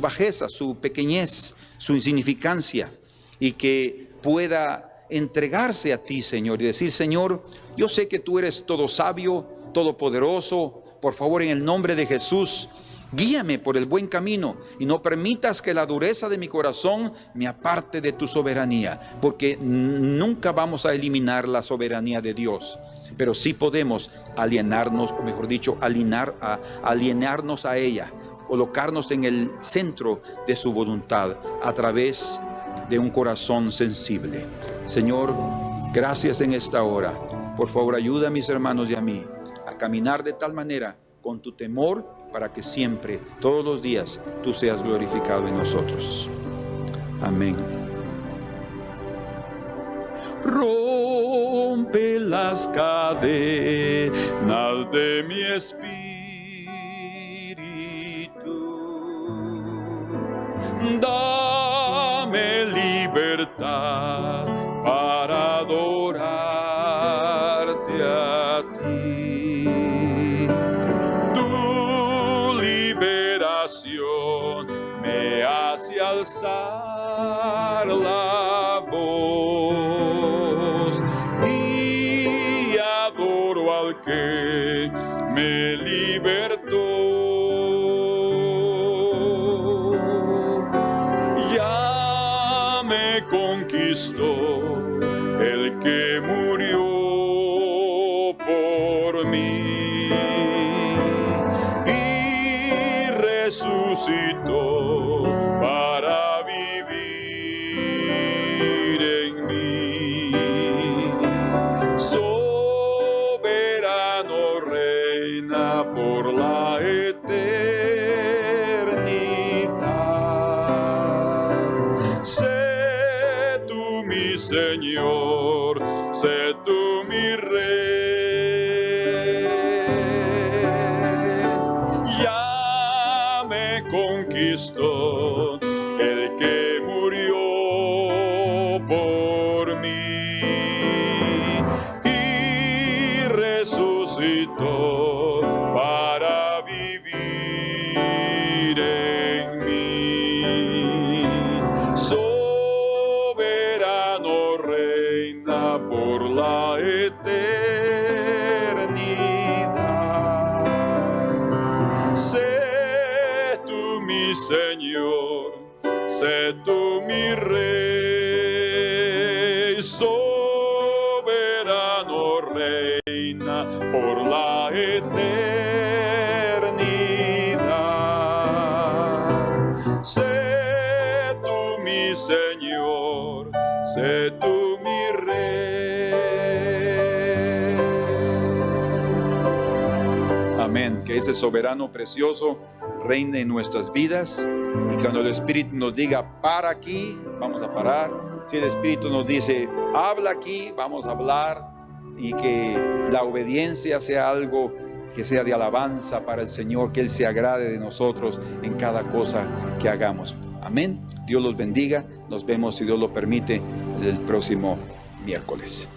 bajeza, su pequeñez, su insignificancia, y que pueda entregarse a ti, Señor, y decir, Señor, yo sé que tú eres todo sabio, todopoderoso, por favor, en el nombre de Jesús, guíame por el buen camino y no permitas que la dureza de mi corazón me aparte de tu soberanía, porque nunca vamos a eliminar la soberanía de Dios, pero sí podemos alienarnos, o mejor dicho, alienarnos a ella, colocarnos en el centro de su voluntad a través de un corazón sensible. Señor, gracias en esta hora. Por favor, ayuda a mis hermanos y a mí a caminar de tal manera con tu temor, para que siempre, todos los días, tú seas glorificado en nosotros. Amén. Rompe las cadenas de mi espíritu. Dame libertad para adorarte a ti. Tu liberación me hace alzar la voz y adoro al que me libertó. Ya me conquistó el que murió por mí y resucitó para vivir en mí. Soberano reina por la eternidad. Sé tú mi Señor, sé tú mi Rey. Ya me conquistó el que murió por mí y resucitó para vivir en mí. Soberano reina por la eternidad. Sé tú mi Señor, sé tú mi Rey. Soberano reina por la eternidad. Sé tú mi Señor, sé tú mi Rey. Amén. Que ese soberano precioso reine en nuestras vidas, y cuando el Espíritu nos diga para aquí, vamos a parar. Si el Espíritu nos dice habla aquí, vamos a hablar, y que la obediencia sea algo que sea de alabanza para el Señor, que Él se agrade de nosotros en cada cosa que hagamos. Amén. Dios los bendiga. Nos vemos, si Dios lo permite, el próximo miércoles.